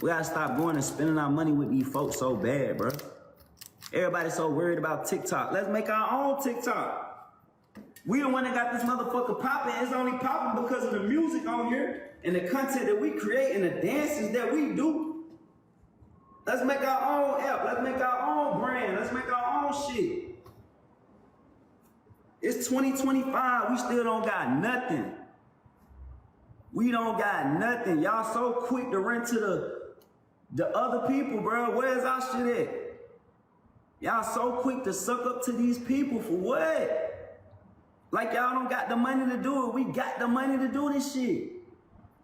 We gotta stop going and spending our money with these folks so bad, bro. Everybody's so worried about TikTok. Let's make our own TikTok. We the one that got this motherfucker popping. It's only popping because of the music on here and the content that we create and the dances that we do. Let's make our own app. Let's make our own brand. Let's make our own shit. It's 2025. We still don't got nothing. We don't got nothing. Y'all so quick to run to the other people, bro. Where's our shit at? Y'all so quick to suck up to these people for what? Like y'all don't got the money to do it. We got the money to do this shit.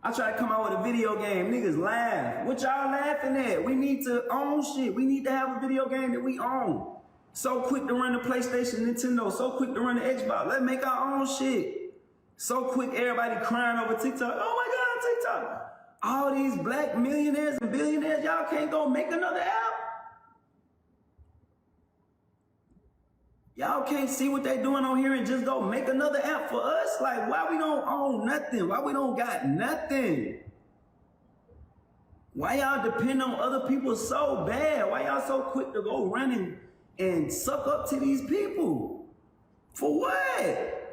I try to come out with a video game. Niggas laugh. What y'all laughing at? We need to own shit. We need to have a video game that we own. So quick to run the PlayStation, Nintendo. So quick to run the Xbox. Let's make our own shit. So quick, everybody crying over TikTok. Oh my God, TikTok. All these black millionaires and billionaires, y'all can't go make another app. Y'all can't see what they doing on here and just go make another app for us? Like, why we don't own nothing? Why we don't got nothing? Why y'all depend on other people so bad? Why y'all so quick to go running and suck up to these people? For what?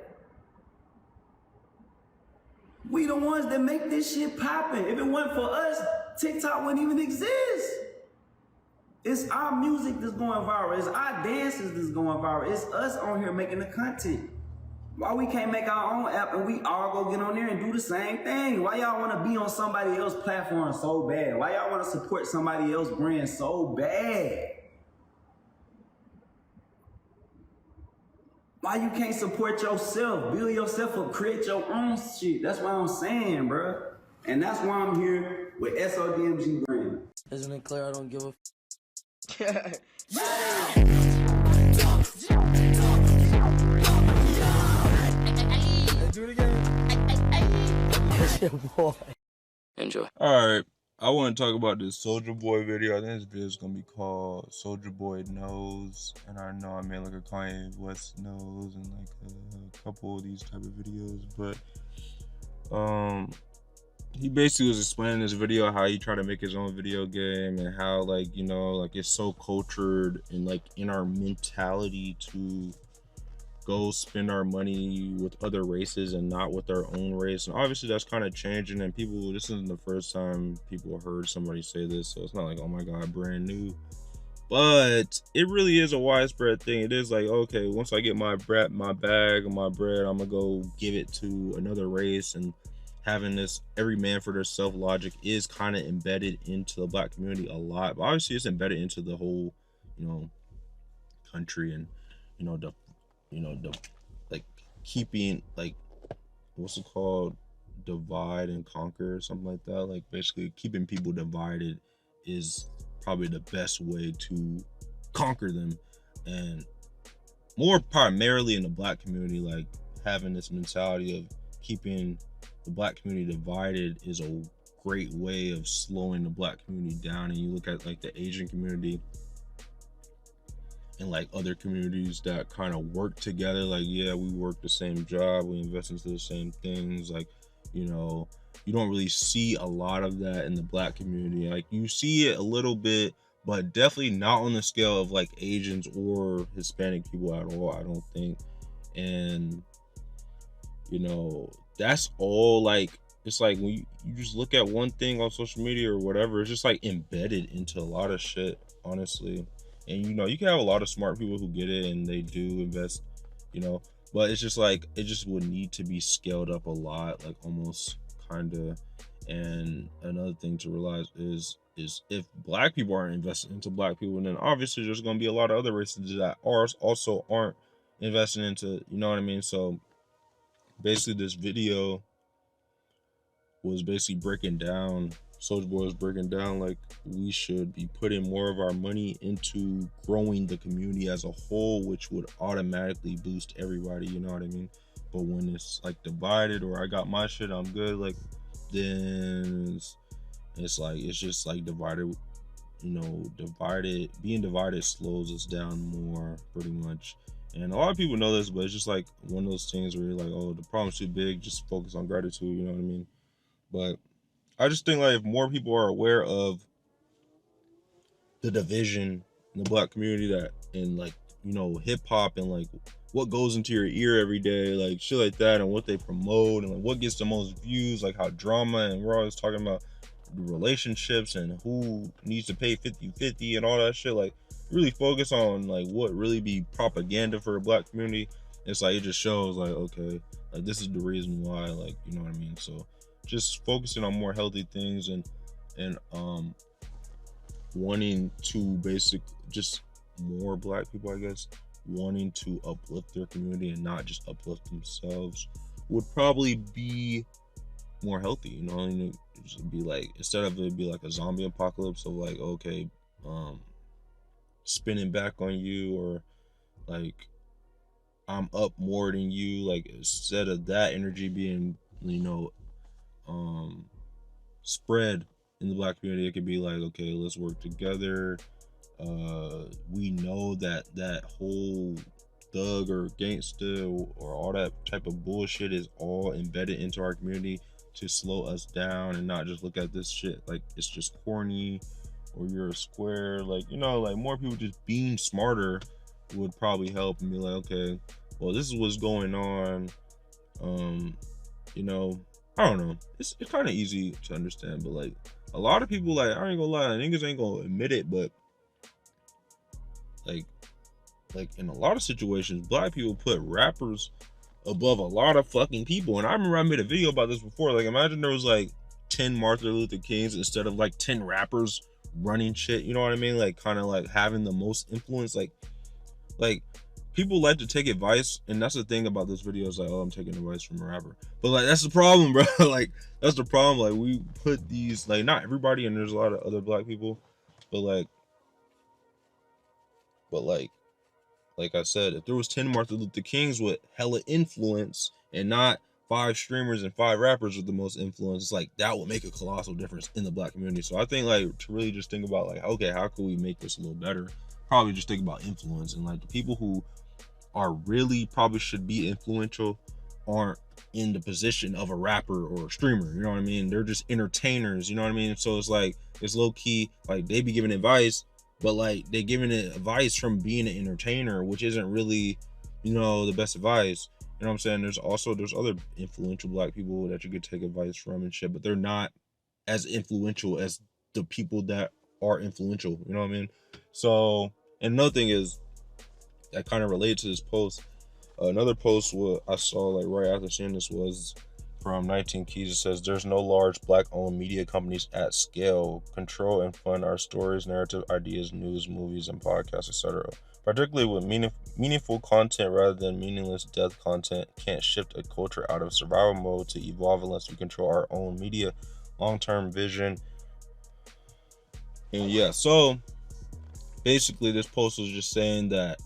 We the ones that make this shit poppin'. If it wasn't for us, TikTok wouldn't even exist. It's our music that's going viral. It's our dances that's going viral. It's us on here making the content. Why we can't make our own app and we all go get on there and do the same thing? Why y'all want to be on somebody else's platform so bad? Why y'all want to support somebody else's brand so bad? Why you can't support yourself? Build yourself up, create your own shit. That's what I'm saying, bro. And that's why I'm here with SODMG brand. Isn't it clear I don't give a Let's do it again. That's your boy. Enjoy. Alright, I want to talk about this Soulja Boy video. I think this video is going to be called Soulja Boy Knows. And I know I made like a KanyeWest Knows and like a couple of these type of videos. But he basically was explaining in this video how he tried to make his own video game and how, like, you know, like it's so cultured and like in our mentality to go spend our money with other races and not with our own race. And obviously that's kind of changing, and people, this isn't the first time people heard somebody say this, so it's not like, oh my God, brand new. But it really is a widespread thing. It is like, okay, once I get my bag of my bread, I'm gonna go give it to another race. And having this every man for theirself logic is kind of embedded into the Black community a lot. But obviously it's embedded into the whole, you know, country, and you know, the like keeping, like, what's it called, divide and conquer or something like that. Like basically keeping people divided is probably the best way to conquer them. And more primarily in the Black community, like having this mentality of keeping the Black community divided is a great way of slowing the Black community down. And you look at like the Asian community and like other communities that kind of work together, like, yeah, we work the same job, we invest into the same things. Like, you know, you don't really see a lot of that in the Black community. Like you see it a little bit, but definitely not on the scale of like Asians or Hispanic people at all, I don't think. And you know, that's all, like, it's like when you just look at one thing on social media or whatever, it's just like embedded into a lot of shit, honestly. And you know, you can have a lot of smart people who get it and they do invest, you know, but it's just like, it just would need to be scaled up a lot, like almost kind of. And another thing to realize is if Black people aren't investing into Black people, then obviously there's going to be a lot of other races that also aren't investing into, you know what I mean? So basically this video was basically breaking down, Soulja Boy was breaking down, like, we should be putting more of our money into growing the community as a whole, which would automatically boost everybody, you know what I mean? But when it's like divided, or I got my shit, I'm good, like, then it's like, it's just like divided, you know, being divided slows us down more, pretty much. And a lot of people know this, but it's just like one of those things where you're like, oh, the problem's too big, just focus on gratitude, you know what I mean? But I just think, like, if more people are aware of the division in the black community, that and like, you know, hip hop and like what goes into your ear every day, like shit like that, and what they promote and like what gets the most views, like how drama, and we're always talking about relationships and who needs to pay 50-50 and all that shit. Like really focus on like what really be propaganda for a black community. It's like it just shows like, okay, like this is the reason why, like, you know what I mean? So just focusing on more healthy things and wanting to just more black people, I guess, wanting to uplift their community and not just uplift themselves would probably be more healthy, you know. And it just be like, instead of it be like a zombie apocalypse of like, okay, spinning back on you, or like I'm up more than you, like instead of that energy being, you know, spread in the black community, it could be like, okay, let's work together. We know that whole thug or gangster or all that type of bullshit is all embedded into our community to slow us down and not just look at this shit like it's just corny or you're a square. Like, you know, like more people just being smarter would probably help and be like, okay, well, this is what's going on. You know, I don't know, it's kind of easy to understand, but like a lot of people, like, I ain't gonna lie, niggas ain't gonna admit it, but like in a lot of situations, black people put rappers above a lot of fucking people. And I remember I made a video about this before. Like, imagine there was like 10 Martin Luther Kings instead of like 10 rappers running shit, you know what I mean? Like kind of like having the most influence. Like people like to take advice, and that's the thing about this video, is like, oh, I'm taking advice from a rapper, but like that's the problem, bro. Like that's the problem. Like we put these, like, not everybody, and there's a lot of other black people, but like I said, if there was 10 Martin Luther Kings with hella influence and not 5 streamers and 5 rappers with the most influence, it's like that would make a colossal difference in the black community. So I think, like, to really just think about like, okay, how can we make this a little better? Probably just think about influence, and like the people who are really probably should be influential aren't in the position of a rapper or a streamer, you know what I mean? They're just entertainers, you know what I mean? So it's like, it's low key, like they be giving advice, but like they giving it advice from being an entertainer, which isn't really, you know, the best advice. You know what I'm saying? There's other influential black people that you could take advice from and shit, but they're not as influential as the people that are influential, you know what I mean? So, and another thing is that kind of related to this post. Another post what I saw like right after seeing this was from 19 Keys. It says, there's no large black-owned media companies at scale control and fund our stories, narrative, ideas, news, movies, and podcasts, etc. Particularly with meaningful content rather than meaningless death content. Can't shift a culture out of survival mode to evolve unless we control our own media long-term vision. And yeah, so basically this post was just saying that,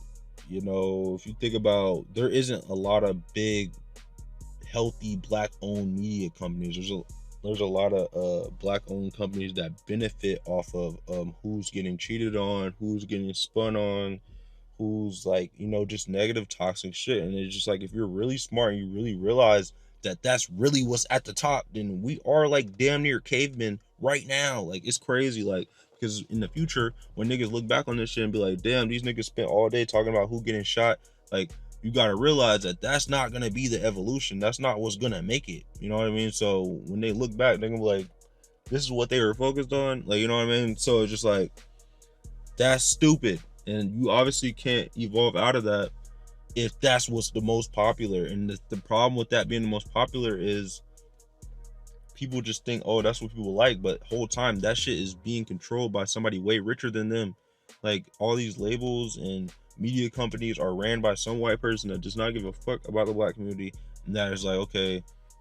you know, if you think about, there isn't a lot of big healthy black owned media companies. There's a lot of black owned companies that benefit off of who's getting cheated on, who's getting spun on, who's like, you know, just negative toxic shit. And it's just like, if you're really smart and you really realize that that's really what's at the top, then we are like damn near cavemen right now. Like it's crazy, like, because in the future when niggas look back on this shit and be like, damn, these niggas spent all day talking about who getting shot, like, you got to realize that that's not going to be the evolution. That's not what's going to make it. You know what I mean? So when they look back, they're going to be like, this is what they were focused on. Like, you know what I mean? So it's just like, that's stupid. And you obviously can't evolve out of that if that's what's the most popular. And the problem with that being the most popular is people just think, oh, that's what people like. But whole time that shit is being controlled by somebody way richer than them. Like all these labels and media companies are ran by some white person that does not give a fuck about the black community, and that is like, okay,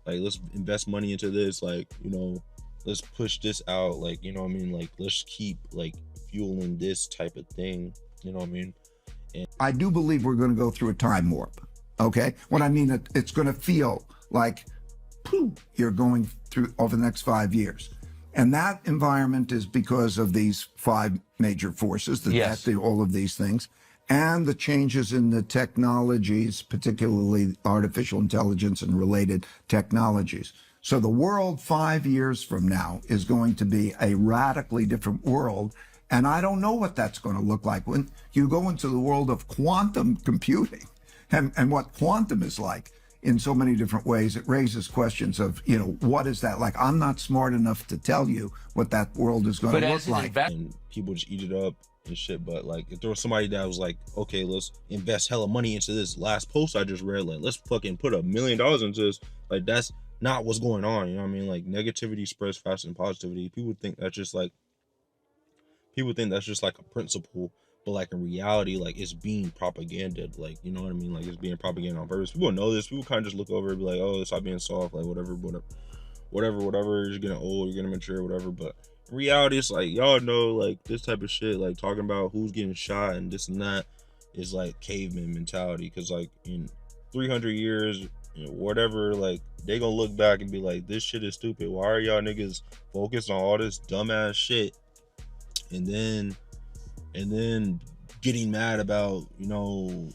like let's invest money into this, like, you know, let's push this out, like, you know what I mean, like let's keep like fueling this type of thing, you know what I mean? And I do believe we're going to go through a time warp. Okay, what I mean, it's going to feel like you're going through over the next 5 years. And that environment is because of these 5 major forces, all of these things, and the changes in the technologies, particularly artificial intelligence and related technologies. So the world 5 years from now is going to be a radically different world. And I don't know what that's going to look like when you go into the world of quantum computing and what quantum is like in so many different ways. It raises questions of, you know, what is that like? I'm not smart enough to tell you what that world is going to look like. And people just eat it up and shit. But like, if there was somebody that was like, okay, let's invest hella money into this last post I just read, like, let's fucking put $1 million into this. Like, that's not what's going on. You know what I mean? Like, negativity spreads faster than positivity. People think that's just like a principle, but like in reality, like it's being propaganded. Like, you know what I mean? Like, it's being propaganda on purpose. People know this. People kind of just look over and be like, oh, stop being soft, like whatever. You're getting old, you're getting mature, whatever. But in reality, it's like, y'all know, like this type of shit, like talking about who's getting shot and this and that is like caveman mentality. Cause like in 300 years, you know, whatever, like they gonna look back and be like, this shit is stupid. Why are y'all niggas focused on all this dumbass shit? And then getting mad about, you know,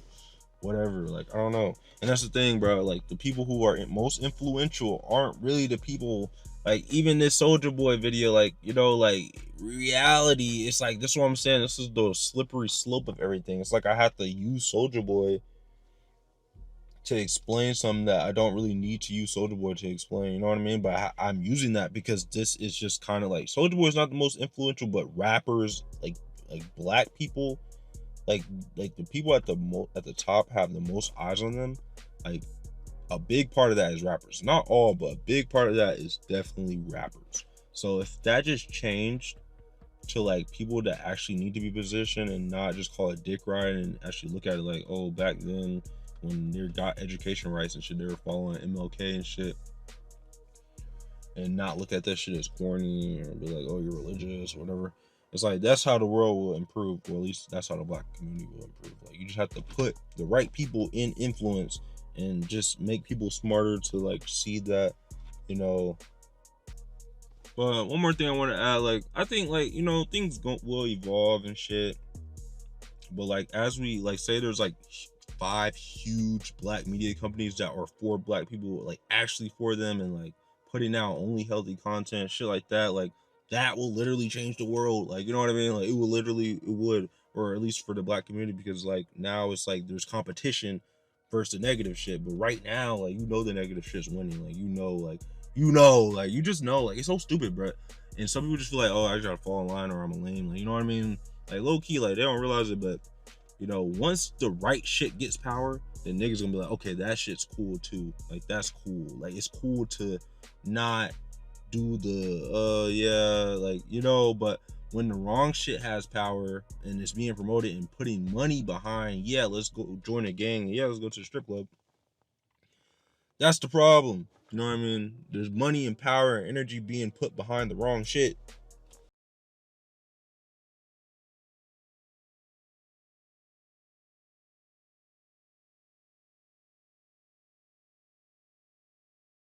whatever. Like, I don't know. And that's the thing, bro. Like, the people who are most influential aren't really the people. Like, even this Soulja Boy video, like, you know, like reality, it's like, this is what I'm saying. This is the slippery slope of everything. It's like I have to use Soulja Boy to explain something that I don't really need to use Soulja Boy to explain, you know what I mean? But I'm using that because this is just kind of like, Soulja Boy is not the most influential, but rappers, like black people, like the people at the top have the most eyes on them. Like, a big part of that is rappers. Not all, but a big part of that is definitely rappers. So if that just changed to like people that actually need to be positioned and not just call it dick ride and actually look at it like, oh, back then when they got education rights and shit, they were following MLK and shit, and not look at that shit as corny or be like, oh, you're religious or whatever. It's like, that's how the world will improve, or at least that's how the black community will improve. Like, you just have to put the right people in influence and just make people smarter to like see that, you know. But one more thing I want to add, like, I think, like, you know, things will evolve and shit, but like, as we like say, there's like 5 huge black media companies that are for black people, like actually for them, and like putting out only healthy content, shit like that, like that will literally change the world. Like, you know what I mean? Like, it would, or at least for the black community, because like now it's like there's competition versus the negative shit. But right now, like, you know, the negative shit's winning. Like, you just know, like, it's so stupid, bro. And some people just feel like, oh, I just gotta fall in line or I'm a lame. Like, you know what I mean? Like, low key, like, they don't realize it, but you know, once the right shit gets power, then niggas gonna be like, okay, that shit's cool too. Like, that's cool. Like, it's cool to not do the, yeah, like, you know, but when the wrong shit has power and it's being promoted and putting money behind, yeah, let's go join a gang. Yeah, let's go to the strip club. That's the problem. You know what I mean? There's money and power and energy being put behind the wrong shit.